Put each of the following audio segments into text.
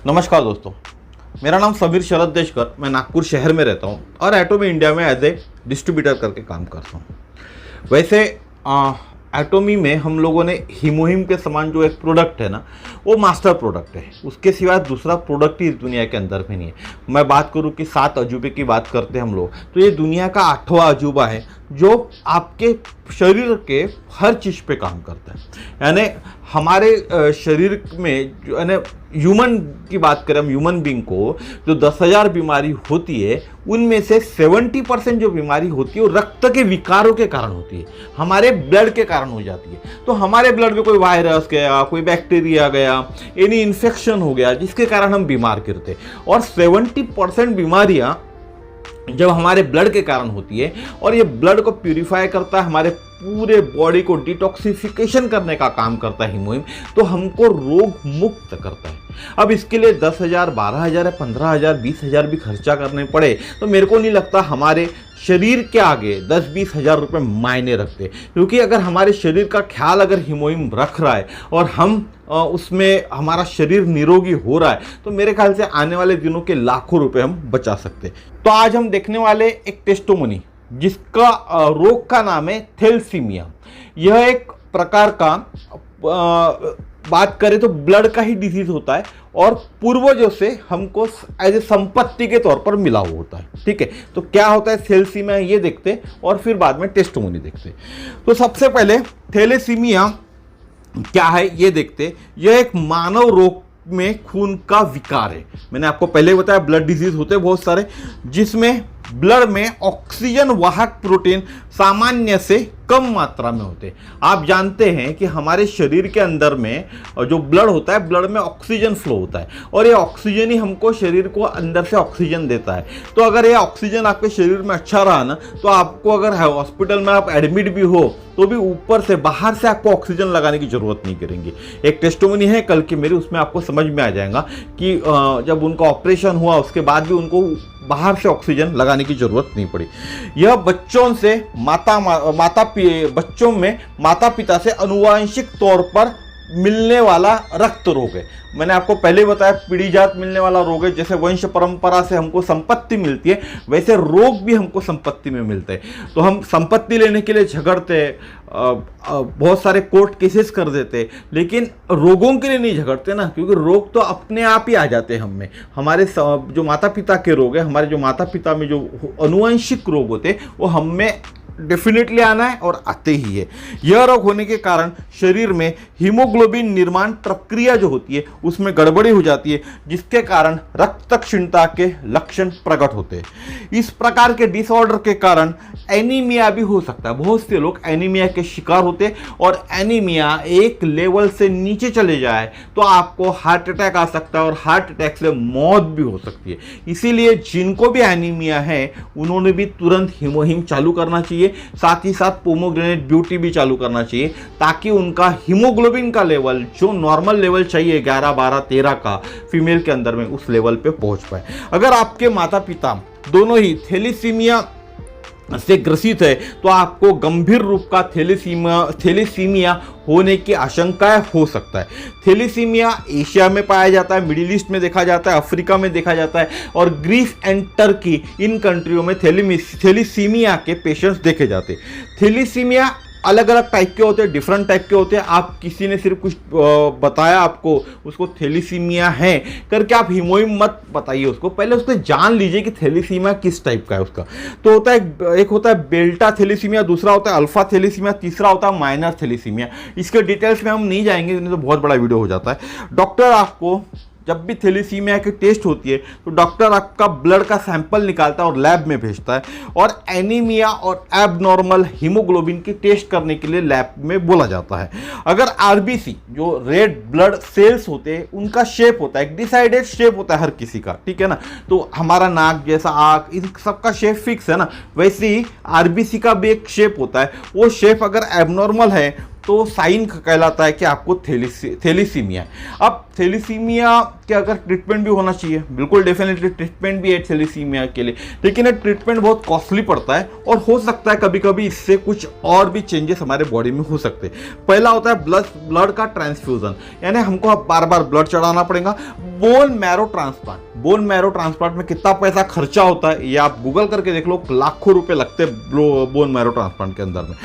नमस्कार दोस्तों, मेरा नाम समीर शरद देशकर, मैं नागपुर शहर में रहता हूँ और एटोमी इंडिया में एज ए डिस्ट्रीब्यूटर करके काम करता हूँ। वैसे एटोमी में हम लोगों ने हीमोहिम के समान जो एक प्रोडक्ट है ना, वो मास्टर प्रोडक्ट है। उसके सिवाय दूसरा प्रोडक्ट ही इस दुनिया के अंदर में नहीं है। मैं बात करूँ कि 7 अजूबे की बात करते हैं हम लोग, तो ये दुनिया का 8वां अजूबा है जो आपके शरीर के हर चीज़ पे काम करता है। यानी हमारे शरीर में जो यानी ह्यूमन की बात करें, हम ह्यूमन बींग को जो 10,000 बीमारी होती है, उनमें से 70% जो बीमारी होती है वो रक्त के विकारों के कारण होती है, हमारे ब्लड के कारण हो जाती है। तो हमारे ब्लड में कोई वायरस गया, कोई बैक्टीरिया गया, एनी इन्फेक्शन हो गया जिसके कारण हम बीमार गिरते। और 70% बीमारियाँ जब हमारे ब्लड के कारण होती है, और ये ब्लड को प्यूरिफाई करता है, हमारे पूरे बॉडी को डिटॉक्सिफिकेशन करने का काम करता है हीमोहिम, तो हमको रोग मुक्त करता है। अब इसके लिए 10,000, 12,000, 15,000, 20,000 भी खर्चा करने पड़े तो मेरे को नहीं लगता हमारे शरीर के आगे 10-20 हज़ार रुपये मायने रखते। क्योंकि अगर हमारे शरीर का ख्याल अगर हीमोहिम रख रहा है और हम उसमें हमारा शरीर निरोगी हो रहा है, तो मेरे ख्याल से आने वाले दिनों के लाखों रुपए हम बचा सकते। तो आज हम देखने वाले एक टेस्टिमोनी जिसका रोग का नाम है थैलेसीमिया। यह एक प्रकार का बात करें तो ब्लड का ही डिजीज होता है और पूर्वजों से हमको एज ए संपत्ति के तौर पर मिला हुआ होता है। ठीक है, तो क्या होता है थैलेसीमिया ये देखते और फिर बाद में टेस्टिमोनी देखते। तो सबसे पहले थैलेसीमिया क्या है ये देखते। यह एक मानव रोग में खून का विकार है। मैंने आपको पहले बताया ब्लड डिजीज होते हैं बहुत सारे, जिसमें ब्लड में ऑक्सीजन वाहक प्रोटीन सामान्य से कम मात्रा में होते हैं। आप जानते हैं कि हमारे शरीर के अंदर में जो ब्लड होता है, ब्लड में ऑक्सीजन फ्लो होता है और ये ऑक्सीजन ही हमको शरीर को अंदर से ऑक्सीजन देता है। तो अगर ये ऑक्सीजन आपके शरीर में अच्छा रहा ना, तो आपको अगर हॉस्पिटल में आप एडमिट भी हो तो भी ऊपर से बाहर से आपको ऑक्सीजन लगाने की जरूरत नहीं करेंगी। एक टेस्टिमोनी है कल की मेरी, उसमें आपको समझ में आ जाएगा कि जब उनका ऑपरेशन हुआ उसके बाद भी उनको बाहर से ऑक्सीजन लगाने की जरूरत नहीं पड़ी। यह बच्चों में माता पिता से आनुवांशिक तौर पर मिलने वाला रक्त रोग है। मैंने आपको पहले बताया पीढ़ीजात मिलने वाला रोग है। जैसे वंश परंपरा से हमको संपत्ति मिलती है, वैसे रोग भी हमको संपत्ति में मिलते हैं। तो हम संपत्ति लेने के लिए झगड़ते, बहुत सारे कोर्ट केसेस कर देते, लेकिन रोगों के लिए नहीं झगड़ते ना, क्योंकि रोग तो अपने आप ही आ जाते हैं हम में। हमारे जो माता पिता के रोग है, हमारे जो माता पिता में जो अनुवांशिक रोग होते हैं वो हम में डेफिनेटली आना है और आते ही है। यह रोग होने के कारण शरीर में हीमोग्लोबिन निर्माण प्रक्रिया जो होती है उसमें गड़बड़ी हो जाती है, जिसके कारण रक्त क्षीणता के लक्षण प्रकट होते हैं। इस प्रकार के डिसऑर्डर के कारण एनीमिया भी हो सकता है। बहुत से लोग एनीमिया के शिकार होते हैं और एनीमिया एक लेवल से नीचे चले जाए तो आपको हार्ट अटैक आ सकता है और हार्ट अटैक से मौत भी हो सकती है। इसीलिए जिनको भी एनीमिया है उन्होंने भी तुरंत हीमोहिम चालू करना चाहिए। साथ ही साथ पोमोग्रेनेट ब्यूटी भी चालू करना चाहिए, ताकि उनका हीमोग्लोबिन का लेवल जो नॉर्मल लेवल चाहिए 11, 12, 13 का फीमेल के अंदर में, उस लेवल पे पहुंच पाए। अगर आपके माता पिता दोनों ही थैलेसीमिया से ग्रसित है तो आपको गंभीर रूप का थैलेसीमिया होने की आशंकाएं हो सकता है। थैलेसीमिया एशिया में पाया जाता है, मिडिल ईस्ट में देखा जाता है, अफ्रीका में देखा जाता है और ग्रीस एंड टर्की, इन कंट्रियों में थैलेसीमिया के पेशेंट्स देखे जाते हैं। थैलेसीमिया अलग अलग टाइप के होते हैं, डिफरेंट टाइप के होते हैं। आप किसी ने सिर्फ कुछ बताया आपको उसको थैलेसीमिया है करके आप हीमोहिम मत बताइए उसको, पहले उसको जान लीजिए कि थैलेसीमिया किस टाइप का है उसका। तो होता है एक होता है बेल्टा थैलेसीमिया, दूसरा होता है अल्फा थैलेसीमिया, तीसरा होता है माइनर थैलेसीमिया। इसके डिटेल्स में हम नहीं जाएंगे, नहीं तो बहुत बड़ा वीडियो हो जाता है। डॉक्टर आपको जब भी थैलेसीमिया की टेस्ट होती है तो डॉक्टर आपका ब्लड का सैंपल निकालता है और लैब में भेजता है और एनीमिया और एबनॉर्मल हीमोग्लोबिन की टेस्ट करने के लिए लैब में बोला जाता है। अगर आरबीसी जो रेड ब्लड सेल्स होते हैं उनका शेप होता है, एक डिसाइडेड शेप होता है हर किसी का, ठीक है ना। तो हमारा नाक जैसा आँख, इन सबका शेप फिक्स है ना, वैसे ही आरबीसी का भी एक शेप होता है। वो शेप अगर एबनॉर्मल है तो साइन कहलाता है कि आपको थैलेसीमिया है। अब थैलेसीमिया के अगर ट्रीटमेंट भी होना चाहिए, बिल्कुल डेफिनेटली ट्रीटमेंट भी है थैलेसीमिया के लिए, लेकिन ये ट्रीटमेंट बहुत कॉस्टली पड़ता है और हो सकता है कभी कभी इससे कुछ और भी चेंजेस हमारे बॉडी में हो सकते हैं। पहला होता है ब्लड का ट्रांसफ्यूजन, यानी हमको बार बार ब्लड चढ़ाना पड़ेगा। Bone marrow transplant, bone marrow transplant में कितना पैसा खर्चा होता है ये आप गूगल करके देख लो, लाखों रुपए लगते हैं बोन मैरो ट्रांसप्लांट के अंदर में।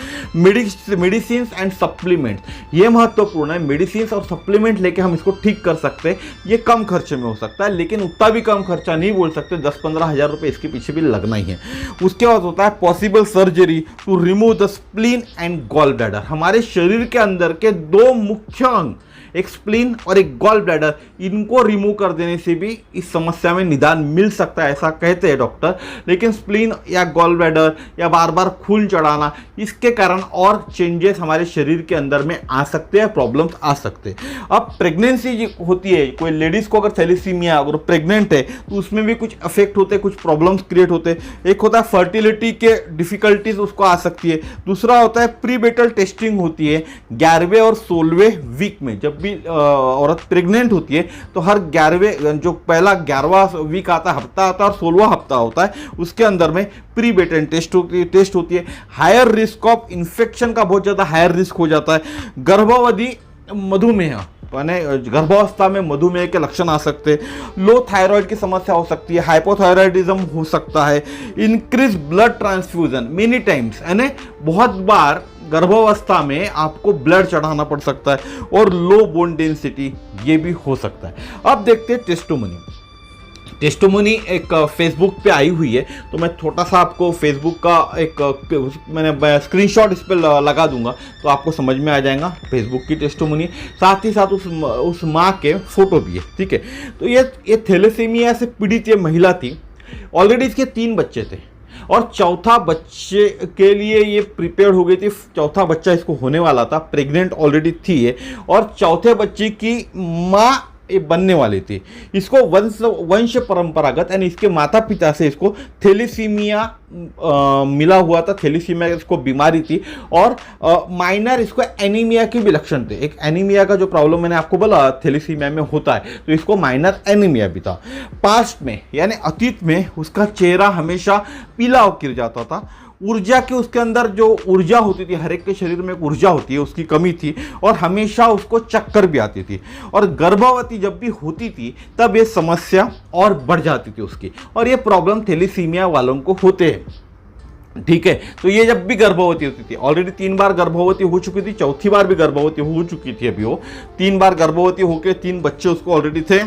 मेडिसिन एंड सप्लीमेंट, ये महत्वपूर्ण है। मेडिसिन और सप्लीमेंट लेके हम इसको ठीक कर सकते हैं, ये कम खर्चे में हो सकता है, लेकिन उतना भी कम खर्चा नहीं बोल सकते, 10-15 हज़ार रुपए इसके पीछे भी लगना ही है। उसके बाद होता है possible surgery to remove the spleen and gallbladder. हमारे शरीर के अंदर के दो मुख्य अंग, एक स्प्लीन और एक गॉल ब्लैडर, इनको रिमूव कर देने से भी इस समस्या में निदान मिल सकता है, ऐसा कहते हैं डॉक्टर। लेकिन स्प्लीन या गॉल ब्लैडर या बार बार खून चढ़ाना, इसके कारण और चेंजेस हमारे शरीर के अंदर में आ सकते हैं, प्रॉब्लम्स आ सकते हैं। अब प्रेगनेंसी होती है, कोई लेडीज को अगर थैलेसीमिया अगर प्रेग्नेंट है तो उसमें भी कुछ इफेक्ट होते हैं, कुछ प्रॉब्लम्स क्रिएट होते हैं। एक होता है फर्टिलिटी के डिफिकल्टीज उसको आ सकती है। दूसरा होता है प्रीबेटल टेस्टिंग होती है 11वें और 16वें वीक में। जब भी औरत प्रेग्नेंट होती है तो हर 11वें, जो पहला 11वां वीक आता है, हफ्ता आता है और 16वां हफ्ता होता है, उसके अंदर में प्रीबेटल टेस्ट होती है। हायर रिस्क ऑफ इन्फेक्शन का बहुत ज़्यादा हायर रिस्क हो जाता है। गर्भवती मधुमेह, यानी गर्भावस्था में मधुमेह के लक्षण आ सकते हैं। लो थायराइड की समस्या हो सकती है, हाइपोथायराइडिज्म हो सकता है। Increase blood transfusion many times, यानी बहुत बार गर्भावस्था में आपको ब्लड चढ़ाना पड़ सकता है। और लो बोन डेंसिटी, ये भी हो सकता है। अब देखते हैं टेस्टिमोनी। टेस्टिमोनी एक फेसबुक पे आई हुई है, तो मैं छोटा सा आपको फेसबुक का एक मैंने स्क्रीनशॉट इस पर लगा दूंगा तो आपको समझ में आ जाएगा फेसबुक की टेस्टिमोनी। साथ ही साथ उस माँ के फोटो भी है, ठीक है। तो ये थैलेसीमिया से पीड़ित ये महिला थी, ऑलरेडी इसके 3 बच्चे थे और चौथा बच्चे के लिए ये प्रिपेयर हो गई थी। चौथा बच्चा इसको होने वाला था, प्रेग्नेंट ऑलरेडी थी ये, और चौथे बच्चे की माँ बनने वाली थी। इसको वंश परंपरागत, यानी इसके माता पिता से इसको थैलेसीमिया मिला हुआ था। थैलेसीमिया इसको बीमारी थी और माइनर इसको एनीमिया के भी लक्षण थे। एक एनीमिया का जो प्रॉब्लम मैंने आपको बोला थैलेसीमिया में होता है, तो इसको माइनर एनीमिया भी था। पास्ट में यानी अतीत में उसका चेहरा हमेशा पीला गिर जाता था। ऊर्जा की, उसके अंदर जो ऊर्जा होती थी, हर एक के शरीर में एक ऊर्जा होती है, उसकी कमी थी और हमेशा उसको चक्कर भी आती थी। और गर्भवती जब भी होती थी तब ये समस्या और बढ़ जाती थी उसकी, और ये प्रॉब्लम थैलेसीमिया वालों को होते हैं, ठीक है। तो ये जब भी गर्भवती होती थी, ऑलरेडी 3 बार गर्भवती हो चुकी थी, चौथी बार भी गर्भवती हो चुकी थी। अभी वो 3 बार गर्भवती होकर 3 बच्चे उसको ऑलरेडी थे,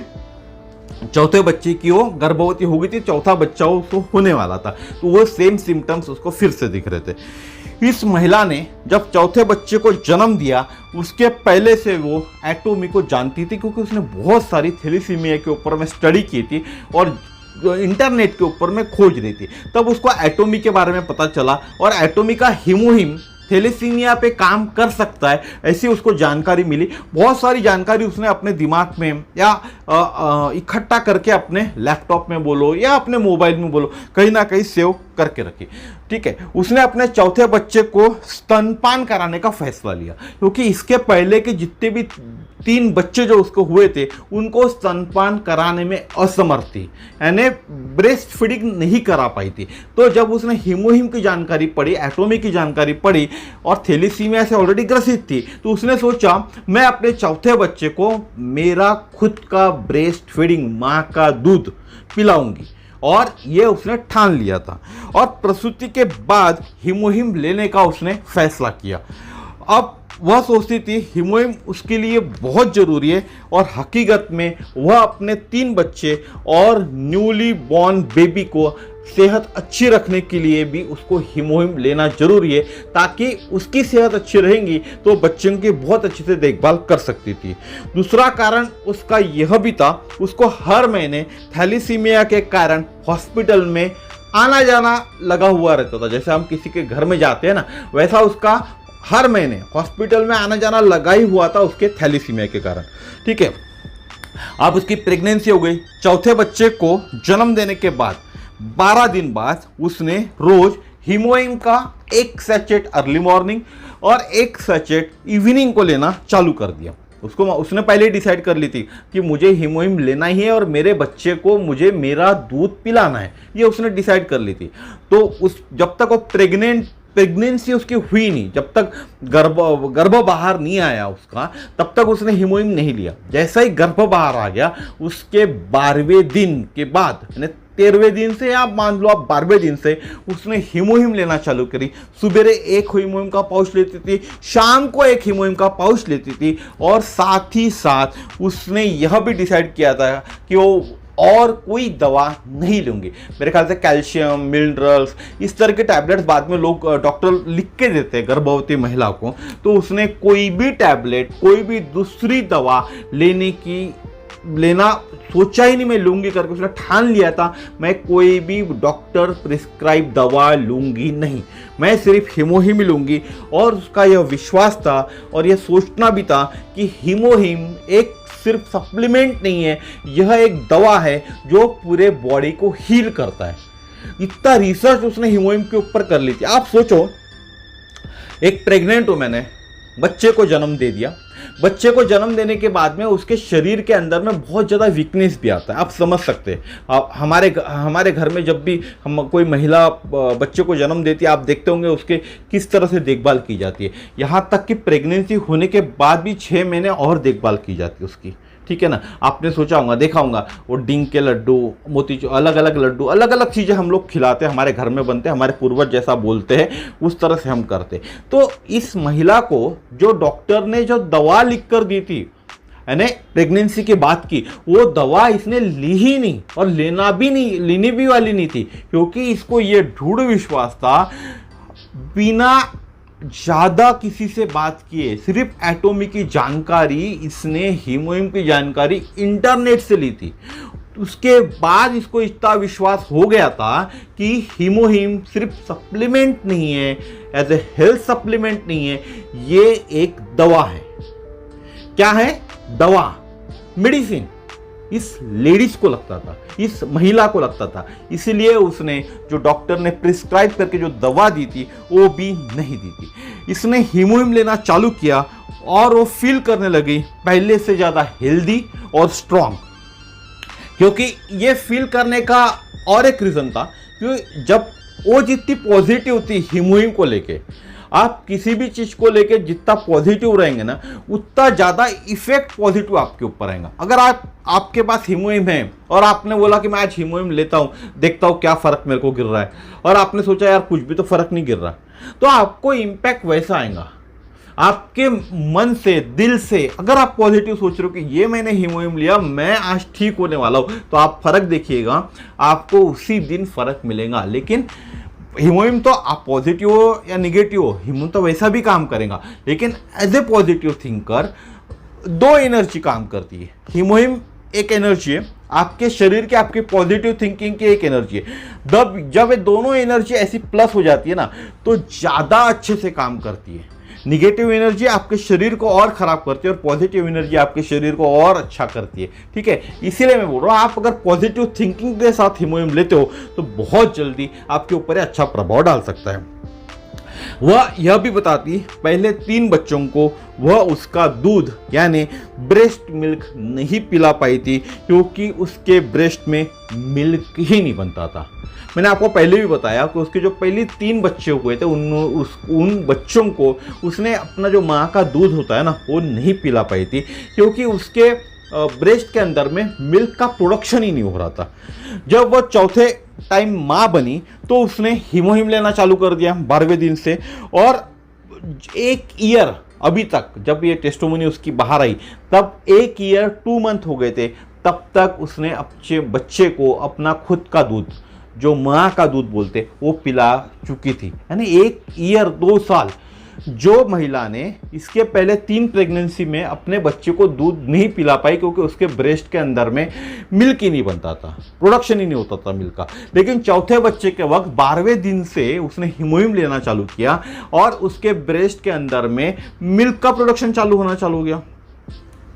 चौथे बच्चे की वो गर्भवती हो गई थी, चौथा बच्चा उसको होने वाला था, तो वो सेम सिम्टम्स उसको फिर से दिख रहे थे। इस महिला ने जब चौथे बच्चे को जन्म दिया, उसके पहले से वो एटोमी को जानती थी, क्योंकि उसने बहुत सारी थैलेसीमिया के ऊपर में स्टडी की थी और इंटरनेट के ऊपर में खोज रही थी। तब उसको एटोमी के बारे में पता चला और एटोमी का हीमोहिम थैलेसीमिया पे काम कर सकता है, ऐसी उसको जानकारी मिली। बहुत सारी जानकारी उसने अपने दिमाग में या इकट्ठा करके अपने लैपटॉप में बोलो या अपने मोबाइल में बोलो, कहीं ना कहीं सेव करके रखी, ठीक है। उसने अपने चौथे बच्चे को स्तनपान कराने का फैसला लिया, क्योंकि इसके पहले के जितने भी 3 बच्चे जो उसको हुए थे उनको स्तनपान कराने में असमर्थ थी, यानी ब्रेस्ट फीडिंग नहीं करा पाई थी। तो जब उसने हीमोहिम की जानकारी पढ़ी, एटोमी की जानकारी पढ़ी और थैलेसीमिया से ऑलरेडी ग्रसित थी, तो उसने सोचा मैं अपने चौथे बच्चे को मेरा खुद का ब्रेस्ट फीडिंग, माँ का दूध पिलाऊंगी, और ये उसने ठान लिया था। और प्रसूति के बाद हीमोहिम लेने का उसने फैसला किया। अब वह सोचती थी हीमोहिम उसके लिए बहुत ज़रूरी है, और हकीकत में वह अपने 3 बच्चे और न्यूली बॉर्न बेबी को सेहत अच्छी रखने के लिए भी उसको हीमोहिम लेना जरूरी है, ताकि उसकी सेहत अच्छी रहेगी तो बच्चों की बहुत अच्छे से देखभाल कर सकती थी। दूसरा कारण उसका यह भी था, उसको हर महीने थैलेसीमिया के कारण हॉस्पिटल में आना जाना लगा हुआ रहता था। जैसे हम किसी के घर में जाते हैं ना, वैसा उसका हर महीने हॉस्पिटल में आना जाना लगा ही हुआ था उसके थैलेसीमिया के कारण, ठीक है। अब उसकी प्रेगनेंसी हो गई। चौथे बच्चे को जन्म देने के बाद 12 दिन बाद उसने रोज हीमोहिम का एक सैचेट अर्ली मॉर्निंग और एक सैचेट इवनिंग को लेना चालू कर दिया। उसने पहले ही डिसाइड कर ली थी कि मुझे हीमोहिम लेना ही है और मेरे बच्चे को मुझे मेरा दूध पिलाना है, ये उसने डिसाइड कर ली थी। तो जब तक वो प्रेगनेंसी उसकी हुई नहीं, जब तक गर्भ बाहर नहीं आया उसका, तब तक उसने हीमोहिम नहीं लिया। जैसा ही गर्भ बाहर आ गया उसके 12वें दिन के बाद, यानी 13वें दिन से आप मान लो आप 12वें दिन से उसने हीमोहिम लेना चालू करी। सुबेरे एक हीमोहिम का पाउच लेती थी, शाम को एक हीमोहिम का पाउच लेती थी, और साथ ही साथ उसने यह भी डिसाइड किया था कि वो और कोई दवा नहीं लूंगी। मेरे ख्याल से कैल्शियम, मिनरल्स, इस तरह के टैबलेट्स बाद में लोग डॉक्टर लिख के देते हैं गर्भवती महिला को। तो उसने कोई भी टैबलेट, कोई भी दूसरी दवा लेना सोचा ही नहीं मैं लूंगी करके उसने ठान लिया था। मैं कोई भी डॉक्टर प्रिस्क्राइब दवा लूंगी नहीं, मैं सिर्फ हीमोहिम लूंगी। और उसका यह विश्वास था और यह सोचना भी था कि हीमोहिम एक सिर्फ सप्लीमेंट नहीं है, यह एक दवा है जो पूरे बॉडी को हील करता है। इतना रिसर्च उसने हीमोहिम के ऊपर कर ली थी। आप सोचो, एक प्रेग्नेंट वुमेन है, बच्चे को जन्म दे दिया, बच्चे को जन्म देने के बाद में उसके शरीर के अंदर में बहुत ज़्यादा वीकनेस भी आता है। आप समझ सकते हैं, हमारे घर में जब भी हम कोई महिला बच्चे को जन्म देती है, आप देखते होंगे उसके किस तरह से देखभाल की जाती है। यहाँ तक कि प्रेगनेंसी होने के बाद भी 6 महीने और देखभाल की जाती है उसकी, ठीक है ना। आपने सोचा होगा, देखा होगा, वो डिंग के लड्डू, मोतीचूर, अलग अलग लड्डू, अलग अलग चीज़ें हम लोग खिलाते हैं, हमारे घर में बनते हैं, हमारे पूर्वज जैसा बोलते हैं उस तरह से हम करते। तो इस महिला को जो डॉक्टर ने जो दवा लिख कर दी थी, यानी प्रेगनेंसी की बात की, वो दवा इसने ली ही नहीं और लेनी भी वाली नहीं थी, क्योंकि इसको ये दृढ़ विश्वास था, बिना ज़्यादा किसी से बात किए, सिर्फ एटॉमिक की जानकारी, इसने हीमोहिम की जानकारी इंटरनेट से ली थी। उसके बाद इसको इतना विश्वास हो गया था कि हीमोहिम सिर्फ सप्लीमेंट नहीं है, एज ए हेल्थ सप्लीमेंट नहीं है, ये एक दवा है। क्या है? दवा, मेडिसिन। इस लेडीज को लगता था, इस महिला को लगता था, इसीलिए उसने जो डॉक्टर ने प्रिस्क्राइब करके जो दवा दी थी वो भी नहीं दी थी। इसने हीमोहिम लेना चालू किया और वो फील करने लगी पहले से ज़्यादा हेल्दी और स्ट्रांग। क्योंकि ये फील करने का और एक रीज़न था, क्योंकि जब वो जितनी पॉजिटिव थी हीमोहिम को लेके, आप किसी भी चीज़ को लेके जितना पॉजिटिव रहेंगे ना, उतना ज़्यादा इफेक्ट पॉजिटिव आपके ऊपर आएगा। अगर आपके पास हीमोहिम है और आपने बोला कि मैं आज हीमोहिम लेता हूँ, देखता हूँ क्या फ़र्क मेरे को गिर रहा है, और आपने सोचा यार कुछ भी तो फ़र्क नहीं गिर रहा, तो आपको इम्पैक्ट वैसा आएगा आपके मन से, दिल से। अगर आप पॉजिटिव सोच रहे हो कि ये मैंने हीमोहिम लिया, मैं आज ठीक होने वाला हूँ, तो आप फ़र्क देखिएगा, आपको उसी दिन फ़र्क मिलेगा। लेकिन हीमोहिम तो आप पॉजिटिव हो या निगेटिव हो, हीमोहिम तो वैसा भी काम करेगा, लेकिन as a positive thinker 2 energy काम करती है। हीमोहिम एक एनर्जी है, आपके शरीर के, आपकी पॉजिटिव थिंकिंग की एक एनर्जी है। जब ये दोनों एनर्जी ऐसी प्लस हो जाती है ना, तो ज़्यादा अच्छे से काम करती है। निगेटिव एनर्जी आपके शरीर को और ख़राब करती है और पॉजिटिव एनर्जी आपके शरीर को और अच्छा करती है, ठीक है। इसीलिए मैं बोल रहा हूँ, आप अगर पॉजिटिव थिंकिंग के साथ हीमोहिम लेते हो तो बहुत जल्दी आपके ऊपर अच्छा प्रभाव डाल सकता है। वह यह भी बताती पहले 3 बच्चों को वह उसका दूध यानी ब्रेस्ट मिल्क नहीं पिला पाई थी, क्योंकि उसके ब्रेस्ट में मिल्क ही नहीं बनता था। मैंने आपको पहले भी बताया कि उसके जो पहले 3 बच्चे हुए थे, उन बच्चों को उसने अपना जो माँ का दूध होता है ना, वो नहीं पिला पाई थी, क्योंकि उसके ब्रेस्ट के अंदर में मिल्क का प्रोडक्शन ही नहीं हो रहा था। जब वह चौथे टाइम माँ बनी तो उसने हीमोहिम लेना चालू कर दिया 12वें दिन से, और 1 ईयर अभी तक, जब ये टेस्टिमोनी उसकी बाहर आई तब 1 ईयर 2 मंथ हो गए थे, तब तक उसने अपने बच्चे को अपना खुद का दूध, जो माँ का दूध बोलते, वो पिला चुकी थी। यानी 1 ईयर 2 साल जो महिला ने इसके पहले 3 प्रेगनेंसी में अपने बच्चे को दूध नहीं पिला पाई, क्योंकि उसके ब्रेस्ट के अंदर में मिल्क ही नहीं बनता था, प्रोडक्शन ही नहीं होता था मिल्क का। लेकिन चौथे बच्चे के वक्त 12वें दिन से उसने हीमोहिम लेना चालू किया और उसके ब्रेस्ट के अंदर में मिल्क का प्रोडक्शन चालू होना चालू हो गया।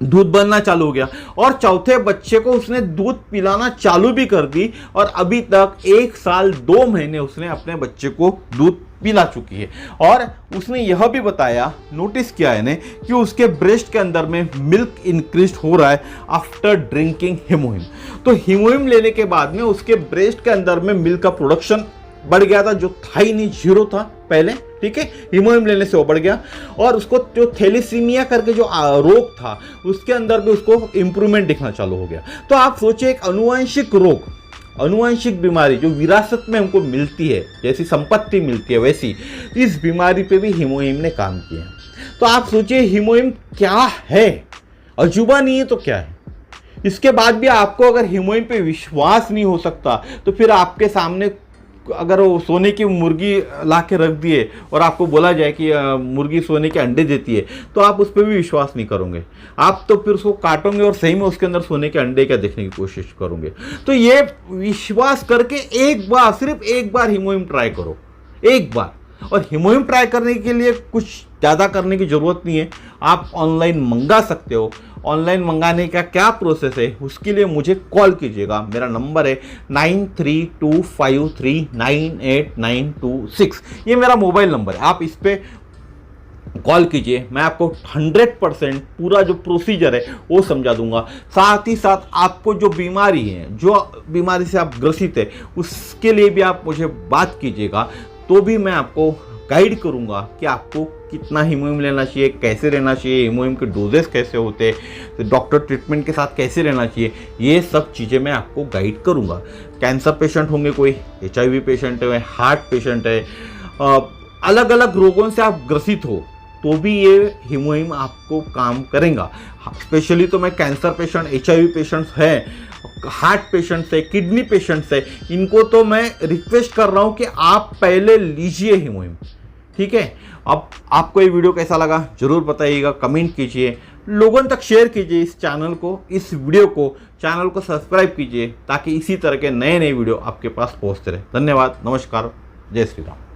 दूध बनना चालू हो गया, और चौथे बच्चे को उसने दूध पिलाना चालू भी कर दी, और अभी तक 1 साल 2 महीने उसने अपने बच्चे को दूध पिला चुकी है। और उसने यह भी बताया, नोटिस किया है ने, कि उसके ब्रेस्ट के अंदर में मिल्क इंक्रीज हो रहा है आफ्टर ड्रिंकिंग हीमोहिम। तो हीमोहिम लेने के बाद में उसके ब्रेस्ट के अंदर में मिल्क का प्रोडक्शन बढ़ गया था, जो था ही नहीं, 0 था पहले, ठीक है। हीमोहिम लेने से वो बढ़ गया, और उसको जो थैलेसीमिया करके जो रोग था उसके अंदर भी उसको इंप्रूवमेंट दिखना चालू हो गया। तो आप सोचिए, एक अनुवांशिक रोग, अनुवांशिक बीमारी जो विरासत में हमको मिलती है, जैसी संपत्ति मिलती है, वैसी इस बीमारी पे भी हीमोहिम ने काम किया। तो आप सोचिए हीमोहिम क्या है, अजूबा नहीं है तो क्या है। इसके बाद भी आपको अगर हीमोहिम पे विश्वास नहीं हो सकता, तो फिर आपके सामने अगर वो सोने की मुर्गी ला के रख दिए और आपको बोला जाए कि मुर्गी सोने के अंडे देती है, तो आप उस पर भी विश्वास नहीं करोगे। आप तो फिर उसको काटोगे और सही में उसके अंदर सोने के अंडे क्या देखने की कोशिश करोगे। तो ये विश्वास करके एक बार, सिर्फ एक बार हीमोहिम ट्राई करो, एक बार। और हीमोहिम ट्राई करने के लिए कुछ ज़्यादा करने की ज़रूरत नहीं है, आप ऑनलाइन मंगा सकते हो। ऑनलाइन मंगाने का क्या प्रोसेस है, उसके लिए मुझे कॉल कीजिएगा। मेरा नंबर है 9325398926। ये मेरा मोबाइल नंबर है, आप इस पर कॉल कीजिए। मैं आपको 100% पूरा जो प्रोसीजर है वो समझा दूंगा। साथ ही साथ आपको जो बीमारी है, जो बीमारी से आप ग्रसित है, उसके लिए भी आप मुझे बात कीजिएगा, तो भी मैं आपको गाइड करूंगा कि आपको कितना हीमोहिम लेना चाहिए, कैसे रहना चाहिए, हीमोहिम के डोजेस कैसे होते हैं, तो डॉक्टर ट्रीटमेंट के साथ कैसे रहना चाहिए, ये सब चीज़ें मैं आपको गाइड करूंगा। कैंसर पेशेंट होंगे, कोई HIV पेशेंट है, हार्ट पेशेंट है, अलग अलग रोगों से आप ग्रसित हो, तो भी ये हीमोहिम आपको काम करेगा। स्पेशली तो मैं कैंसर पेशेंट, HIV पेशेंट्स हैं, हार्ट पेशेंट्स है, किडनी पेशेंट्स है, इनको तो मैं रिक्वेस्ट कर रहा हूं कि आप पहले लीजिए हीमोहिम, ठीक है। अब आपको ये वीडियो कैसा लगा जरूर बताइएगा, कमेंट कीजिए, लोगों तक शेयर कीजिए इस चैनल को, इस वीडियो को, चैनल को सब्सक्राइब कीजिए, ताकि इसी तरह के नए नए वीडियो आपके पास पहुंचते रहे। धन्यवाद, नमस्कार, जय श्री राम।